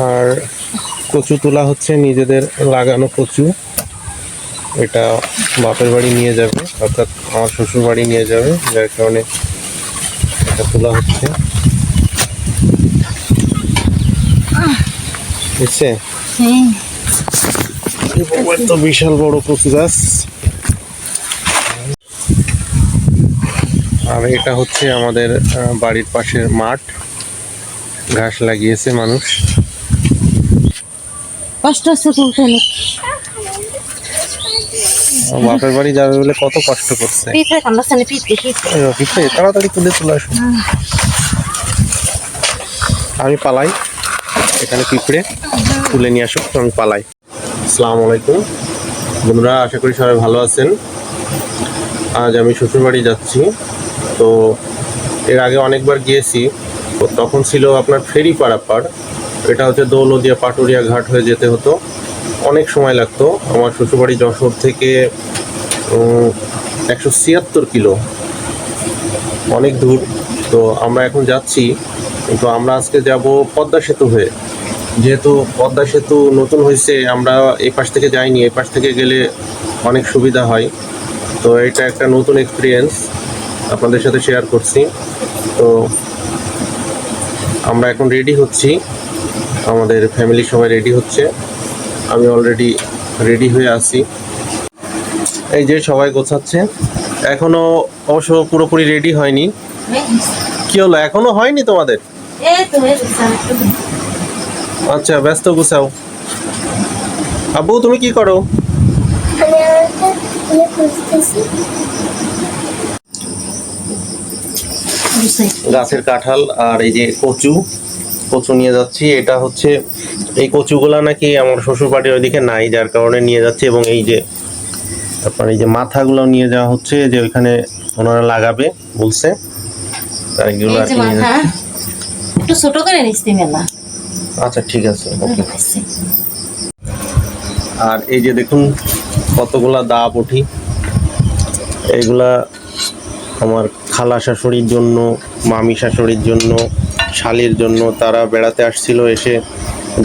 আর কচু তোলা হচ্ছে, নিজেদের লাগানো কচু। এটা বাপের বাড়ি নিয়ে যাবে, অর্থাৎ আমার শ্বশুর বাড়ি নিয়ে যাবে, যার কারণে এটা তোলা হচ্ছে। বুঝছে? তো বিশাল বড় কচু গাছ। আর এটা হচ্ছে আমাদের বাড়ির পাশের মাঠ, ঘাস লাগিয়েছে মানুষ। কষ্ট আছে বলতে বাপের বাড়ি যাবে বলে কত কষ্ট করছে। তাড়াতাড়ি তুলে চলে আসো। আমি পালাই, এখানে পিঁপড়ে তুলে নিয়ে আসো, আমি পালাই। আসসালামু আলাইকুম বন্ধুরা, আশা করি সবাই ভালো আছেন। আজ আমি শ্বশুরবাড়ি যাচ্ছি। তো এর আগে অনেকবার গিয়েছি, তখন ছিল আপনার ফেরি পারাপার। এটা হচ্ছে দৌলদিয়া পাটুরিয়া ঘাট হয়ে যেতে হতো, অনেক সময় লাগতো। আমার শ্বশুরবাড়ি যশোর থেকে 176 কিলো, অনেক দূর। তো আমরা এখন যাচ্ছি, কিন্তু আমরা আজকে যাব পদ্মা সেতু হয়ে। যেহেতু পদ্মা সেতু নতুন হয়েছে, আমরা এই পাশ থেকে যাইনি, এই পাশ থেকে গেলে অনেক সুবিধা হয়। তো এটা একটা নতুন এক্সপিরিয়েন্স আপনাদের সাথে শেয়ার করছি। তো আমরা এখন রেডি হচ্ছি, আমাদের ফ্যামিলি সবাই রেডি হচ্ছে, আমি অলরেডি রেডি হয়ে আছি। এই যে সবাই গোছাচ্ছে, এখনো অবশ্য পুরোপুরি রেডি হয়নি। কি হলো, এখনো হয়নি তোমাদের? আচ্ছা, ব্যস্ত গুছাও। আব্বু তুমি কি করো? গাছের কাঁঠাল আর এই যে কচু নিয়ে যাচ্ছি। এটা হচ্ছে, এই কচুগুলা নাকি আমার শ্বশুর বাড়ির ওইদিকে নাই, যার কারণে নিয়ে যাচ্ছি। এবং এই যে আপনার এই যে মাথাগুলো নিয়ে যাওয়া হচ্ছে, যে ওইখানে ওনারা লাগাবে বলছে, তার এগুলো আর কি নিয়ে যাচ্ছি। একটু ছোট করে নিচ্ছি মেলা। আচ্ছা ঠিক আছে, ওকে। আর এই যে দেখুন কতগুলা দা বটি, এইগুলা আমার খালা শাশুড়ির জন্য, মামি শাশুড়ির জন্য, শালির জন্য। তারা বেড়াতে আসছিল, এসে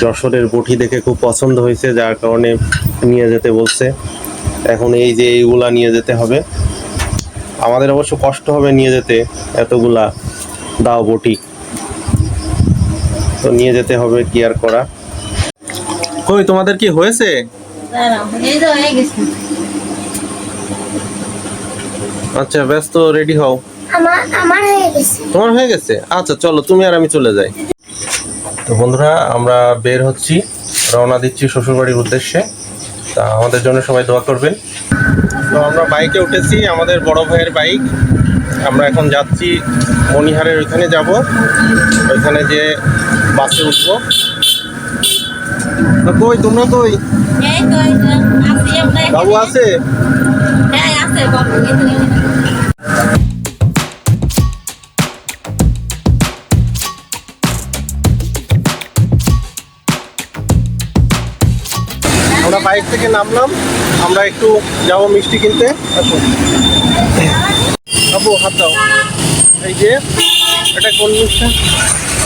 যশোরের বটি দেখে খুব পছন্দ হয়েছে, যার কারণে নিয়ে যেতে বলছে। এখন এই যে এইগুলা নিয়ে যেতে হবে। আমাদের অবশ্য কষ্ট হবে নিয়ে যেতে এতগুলা দাও বটি, তো নিয়ে যেতে হবে, কি আর করা। কই তোমাদের কি হয়েছে? আচ্ছা ব্যস্ত, রেডি হও। আমার হয়ে গেছে। তোমার হয়ে গেছে? আচ্ছা চলো, তুমি আর আমি চলে যাই। তো বন্ধুরা, আমরা বের হচ্ছি, রওনা দিচ্ছি শ্বশুরবাড়ির উদ্দেশ্যে। তা আমাদের জন্য সবাই দোয়া করবেন। তো আমরা বাইকে উঠেছি, আমাদের বড় ভাইয়ের বাইক। আমরা এখন যাচ্ছি মণিহারের ওইখানে যাব, ওইখানে যে বাসে উঠবো। কই তোমরা, কই বাবু আছে? আমরা বাইক থেকে নামলাম, আমরা একটু যাবো মিষ্টি কিনতে। আসুন বাবু, হাত দাও। এই যে এটা কোন মিষ্টি?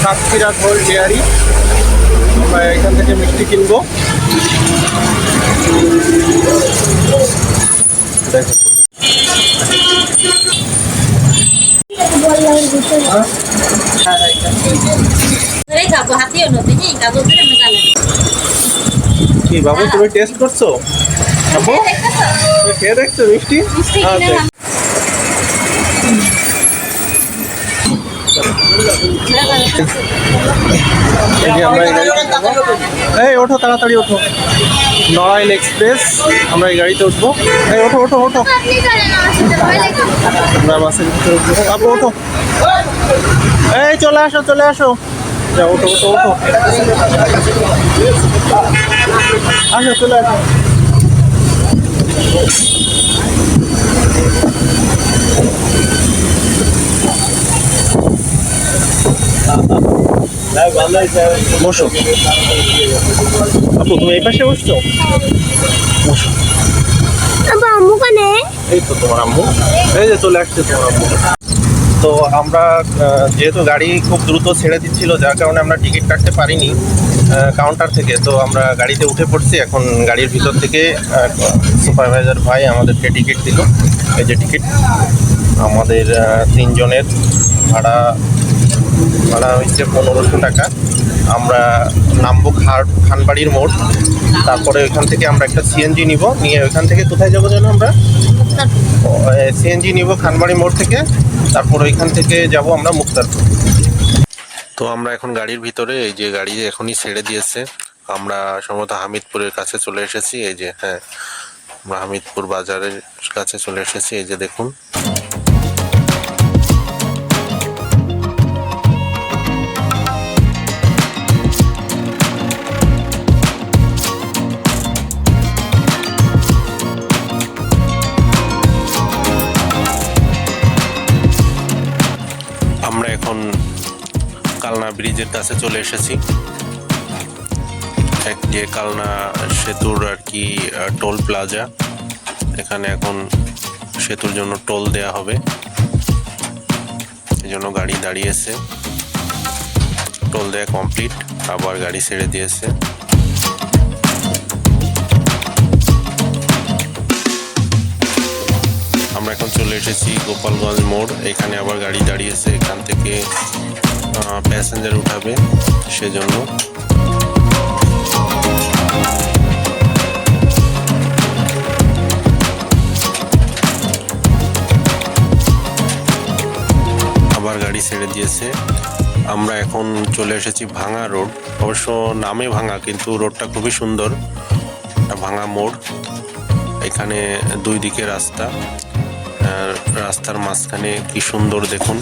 Satkhira gold dairy. আমরা এখান থেকে মিষ্টি কিনবো। দেখো কি বাবু, তুমি টেস্ট করছো? বাবু তুমি খেয়ে দেখছো মিষ্টি? আচ্ছা এই ওঠো, তাড়াতাড়ি ওঠো। নড়াইল এক্সপ্রেস, আমরা এই গাড়িতে উঠবো। এই ওঠো ওঠো ওঠো, আমরা বাসের ভিতরে উঠবো। আপু ওঠো, এই চলে আসো চলে আসো, যাও ওঠো ওঠো ওঠো, আসো চলে আসো। বসো আপু, তুমি এই পাশে বসছো? বসো। আম্মু কানে? এই তো তোমার আম্মু, এই যে চলে আসছে তোমার আম্মু। এই যে চলে আসছে তোমার আম্মু। এই যে চলে আসছে তোমার আম্মু। এই যে চলে আসছে তোমার আম্মু। এই যে চলে আসছে তোমার আম্মু। এই যে চলে আসছে তোমার আম্মু। এই যে চলে আসছে তোমার আম্মু। এই যে চলে আসছে তোমার আম্মু। এই যে চলে আসছে তোমার আম্মু। তো আমরা যেহেতু গাড়ি খুব দ্রুত ছেড়ে দিচ্ছিল, যার কারণে আমরা টিকিট কাটতে পারিনি কাউন্টার থেকে। তো আমরা গাড়িতে উঠে পড়ছি। এখন গাড়ির ভিতর থেকে সুপারভাইজার ভাই আমাদেরকে টিকিট দিল। এই যে টিকিট আমাদের 3 জনের ভাড়া হচ্ছে 1500 টাকা। আমরা নামবো খানবাড়ির মোড়, তারপরে ওইখান থেকে আমরা একটা সিএনজি নিব, নিয়ে ওইখান থেকে কোথায় যাবো যেন আমরা সিএনজি নিব খানবাড়ি মোড় থেকে, তারপর ওইখান থেকে যাব আমরা মুক্তারপুর। তো আমরা এখন গাড়ির ভিতরে, এই যে গাড়ি এখনই ছেড়ে দিয়েছে। আমরা সম্ভবত হামিদপুরের কাছে চলে এসেছি। এই যে হ্যাঁ, আমরা হামিদপুর বাজারের কাছে চলে এসেছি। এই যে দেখুন, আমরা এখন কালনা ব্রিজের কাছে চলে এসেছি। যে কালনা সেতুর আর কি টোল প্লাজা, এখানে এখন সেতুর জন্য টোল দেয়া হবে, এই জন্য গাড়ি দাঁড়িয়েছে। টোল দেয়া কমপ্লিট, আবার গাড়ি ছেড়ে দিয়েছে। আমরা এখন চলে এসেছি গোপালগঞ্জ মোড়। এখানে আবার গাড়ি দাঁড়িয়েছে, এখান থেকে প্যাসেঞ্জার উঠাবে, সেজন্য। আবার গাড়ি ছেড়ে দিয়েছে। আমরা এখন চলে এসেছি ভাঙা রোড। অবশ্য নামে ভাঙা, কিন্তু রোডটা খুবই সুন্দর। ভাঙা মোড়, এখানে দুই দিকে রাস্তা, রাস্তার মাঝখানে কি সুন্দর দেখুন,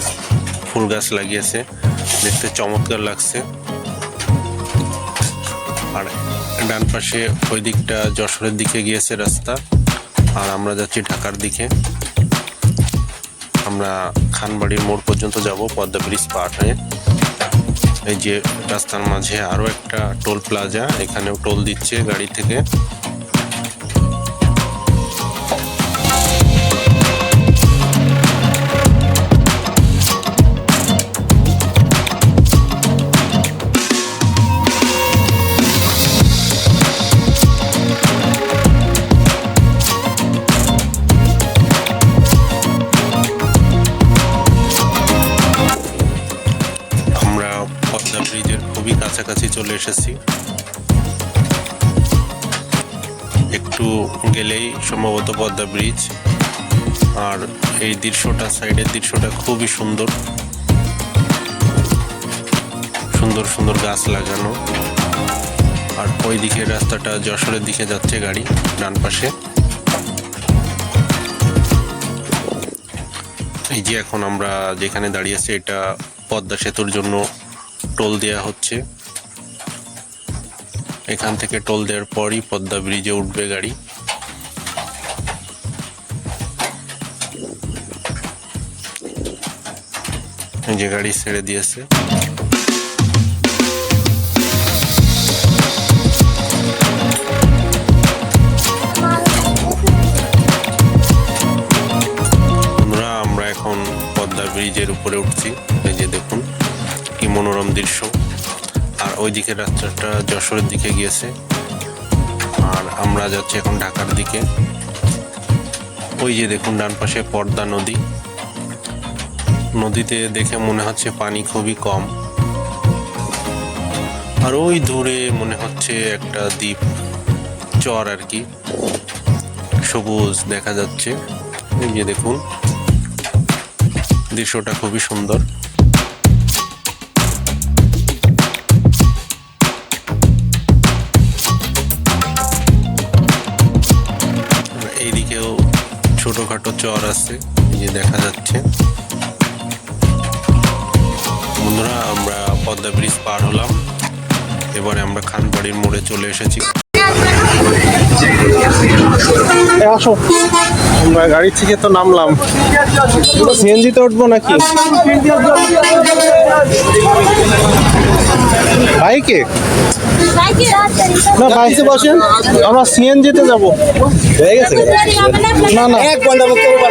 ফুল গাছ লাগিয়েছে, দেখতে চমৎকার লাগছে। আর ডান পাশে ওই দিকটা যশোরের দিকে গিয়েছে রাস্তা, আর আমরা যাচ্ছি ঢাকার দিকে। আমরা খানবাড়ির মোড় পর্যন্ত যাব পদ্মা ব্রিজ পার হয়ে। এই যে রাস্তার মাঝে আরও একটা টোল প্লাজা, এখানেও টোল দিচ্ছে গাড়ি থেকে। পদ্মা ব্রিজের খুবই কাছাকাছি চলে এসেছি। একটু গেলেই সম্ভবত পদ্মা ব্রিজ। আর এই দৃশ্যটা, সাইডের দৃশ্যটা খুবই সুন্দর, সুন্দর সুন্দর গাছ লাগানো। আর ওই দিকের রাস্তাটা যশোরের দিকে যাচ্ছে গাড়ি, ডান পাশে। এই যে এখন আমরা যেখানে দাঁড়িয়েছি, এটা পদ্মা সেতুর জন্য টোল দেওয়া হচ্ছে। এখান থেকে টোল দেওয়ার পরই পদ্মা ব্রিজে উঠবে গাড়ি। এই যে গাড়ি ছেড়ে দিয়েছে। বন্ধুরা, আমরা এখন পদ্মা ব্রিজের উপরে উঠছি। এই যে দেখুন কি মনোরম দৃশ্য। আর ওই দিকের রাস্তাটা যশোরের দিকে গিয়েছে, আর আমরা যাচ্ছি এখন ঢাকার দিকে। ওই যে দেখুন ডান পাশে পদ্মা নদী। নদীতে দেখে মনে হচ্ছে পানি খুবই কম। আর ওই দূরে মনে হচ্ছে একটা দ্বীপ চর আর কি, সবুজ দেখা যাচ্ছে। এই যে দেখুন দৃশ্যটা খুবই সুন্দর। এইদিকেও ছোটখাটো চর আছে, যে দেখা যাচ্ছে। বন্ধুরা, আমরা পদ্মা ব্রিজ পার হলাম, এবারে আমরা খানবাড়ির মোড়ে চলে এসেছি। আসো। আমরা গাড়ি থেকে তো নামলাম, সিএনজিতে উঠবো নাকি বাইকে? না বাইকে বসেন, আমরা সিএনজিতে যাব। হয়ে গেছে? না না, 1 ঘন্টা মুক্ত করবো,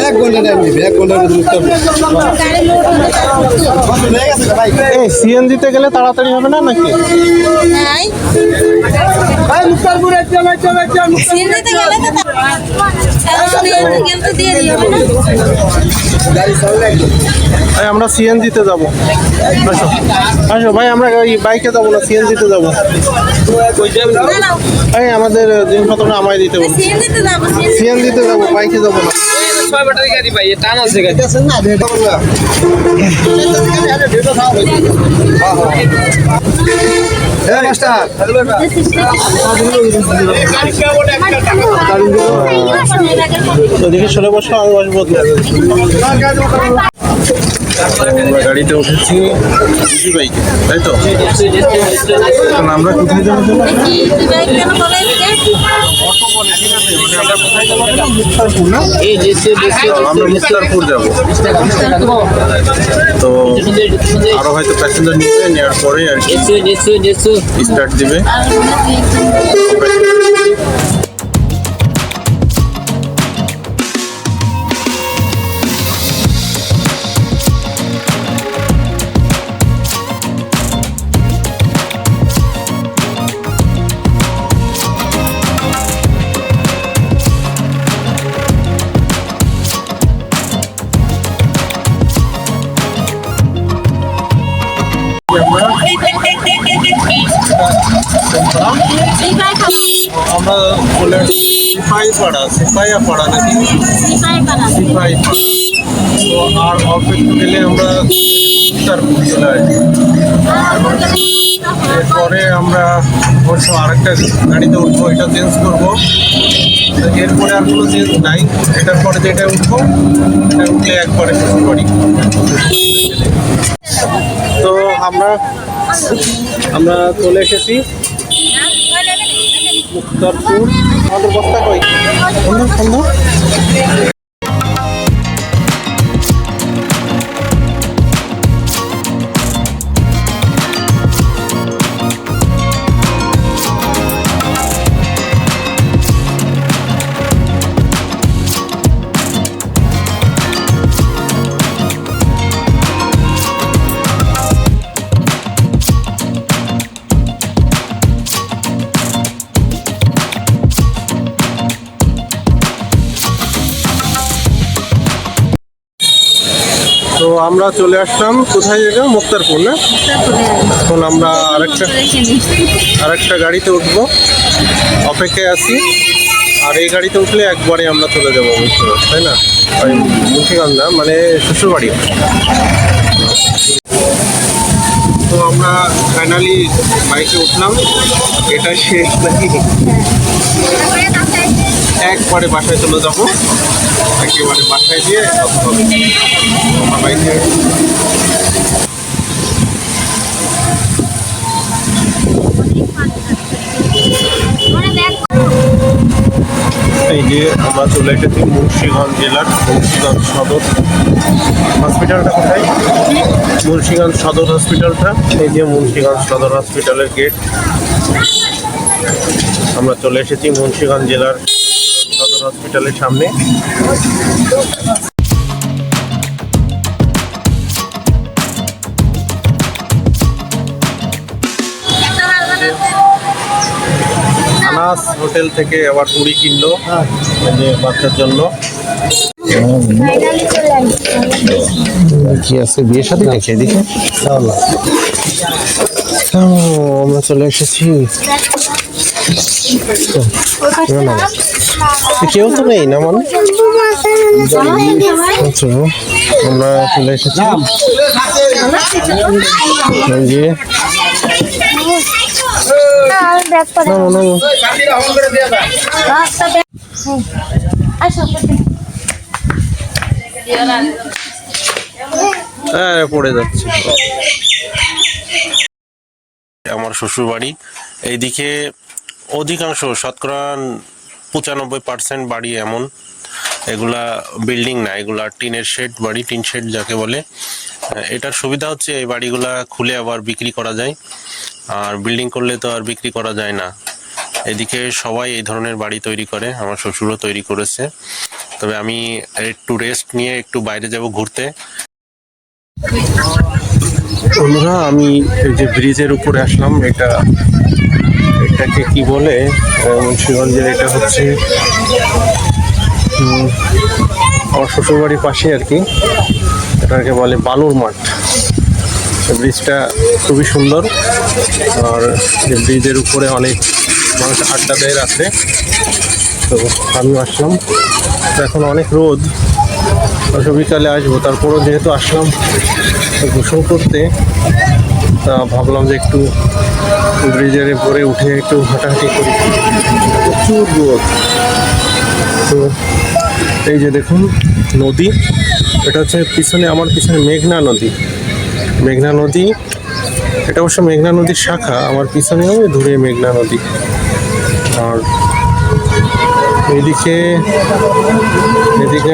1 ঘন্টা টাইম দিবে, 1 ঘন্টার মধ্যে মুক্ত করবো। হয়ে গেছে ভাই। এই সিএনজিতে গেলে তাড়াতাড়ি হবে না নাকি? ভাই মুক্তারপুর চলো চলো চলো। গাড়ি চলে। ভাই আমরা সিএনজিতে যাব। আসো আসো ভাই, আমরা ওই বাইকে যাবো না, সিএনজিতে যাবো। ভাই আমাদের জিনিসপত্র আমায় দিতে বলুন। সিএনজিতে যাবো, বাইকে যাবো না। 6 ব্যাটারি গাড়ি ভাই, টান আছে গাড়ি। না ভেটো না। হ্যাঁ মাস্টার। ওদিকে সরে বসো, আমি বসবো। আমরা গাড়িতে উঠেছি ইজি বাইকে, তাই তো? এখন আমরা কোথায় যাবো? আমরা মুক্তারপুর যাবো। তো আরো হয়তো প্যাসেঞ্জার নিবে, নেওয়ার পরে আর কি স্টার্ট দিবে। আমরা বলে সিপাহীপাড়া নাকি সিপাহীপাড়া। তো আর অল্প একটু গেলে আমরা মুক্তারপুর চলে আসবো। এরপরে আমরা অবশ্য আরেকটা গাড়িতে উঠবো, এটা চেঞ্জ করবো। এরপরে আর কোনো চেঞ্জ নাই, এটার পরে যেটা উঠবো এটা উঠলে একবারে শ্বশুরবাড়ি। তো আমরা চলে এসেছি মুক্তারপুর। আমাদের বস্তা কই? সুন্দর সুন্দর। তো আমরা চলে আসলাম কোথায়, জায়গা মুক্তারপুর না? এখন আমরা আরেকটা গাড়িতে উঠবো, অপেক্ষায় আছি। আর এই গাড়িতে উঠলে একবারে আমরা চলে যাবো মুন্সিগঞ্জ, তাই না? ওই মুন্সিগঞ্জ না, মানে শ্বশুরবাড়ি। তো আমরা ফাইনালি বাইকে উঠলাম, এটা শেষ নাকি? একবারে বাসায় চলে যাবো, একেবারে বাসায় দিয়ে আমার বাইকে। এই যে আমরা চলে এসেছি মুন্সিগঞ্জ জেলার মুন্সিগঞ্জ সদর হসপিটালটা। কোথায়? মুন্সিগঞ্জ সদর হসপিটালটা। এই যে মুন্সিগঞ্জ সদর হসপিটালের গেট। আমরা চলে এসেছি মুন্সিগঞ্জ জেলার সদর হসপিটালের সামনে। আনাস হোটেল থেকে আবার পুরি কিনলো এই যে বাচ্চার জন্য। কি আছে, বিয়ের সাথে নাকি এদিকে? আমরা চলে এসেছি। কেউ তো নেই না, মানে আচ্ছা আমরা চলে এসেছি। যে হ্যাঁ পড়ে যাচ্ছে। আমার শ্বশুর বাড়ি এইদিকে, অধিকাংশ শতকরা 95% বাড়ি এমন, এগুলা বিল্ডিং না, এগুলা টিনের শেড বাড়ি, টিন শেড যাকে বলে। এটার সুবিধা হচ্ছে এই বাড়িগুলা খুলে আবার বিক্রি করা যায়, আর বিল্ডিং করলে তো আর বিক্রি করা যায় না। এদিকে সবাই এই ধরনের বাড়ি তৈরি করে, আমার শ্বশুরও তৈরি করেছে। তবে আমি একটু রেস্ট নিয়ে একটু বাইরে যাব ঘুরতে। বন্ধুরা, আমি এই যে ব্রিজের উপরে আসলাম, এটাকে কি বলে মুন্সিগঞ্জের, এটা হচ্ছে আমার শ্বশুরবাড়ির পাশে আর কি, এটাকে বলে বালুর মাঠ। ব্রিজটা খুবই সুন্দর, আর এই ব্রিজের উপরে অনেক মানুষ আড্ডা দেয় রাত্রে। তো আমি আসলাম, তো এখন অনেক রোদ, বিকালে আসবো, তারপরও যেহেতু আসলাম গোসল করতে, তা ভাবলাম যে একটু ব্রিজের উপরে উঠে একটু হাঁটাহাঁটি করি। প্রচুর রোদ। তো এই যে দেখুন নদী, এটা হচ্ছে পিছনে, আমার পিছনে মেঘনা নদী। মেঘনা নদী, এটা অবশ্য মেঘনা নদীর শাখা, আমার পিছনেও দূরে মেঘনা নদী। আর এদিকে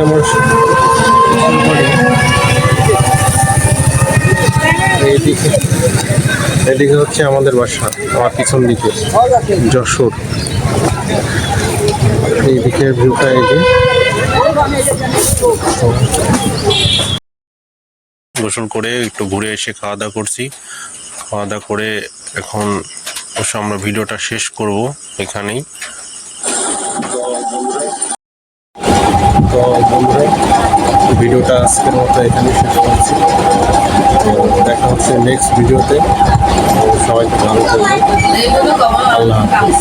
আমার এদিকে হচ্ছে আমাদের বাসা, আমার পিছন দিকে যশোর। এইদিকে ভিউটা এই যে। গোসল করে একটু ঘুরে এসে খাওয়া দাওয়া করছি, খাওয়া দাওয়া করে এখন অবশ্য আমরা ভিডিওটা শেষ করব এখানেই। তো বন্ধুরা, ভিডিওটা আজকের মতো এখানে শেষ করছি। তো দেখা হচ্ছে নেক্সট ভিডিওতে। সবাইকে ভালো থাকবেন, আল্লাহ হাফেজ।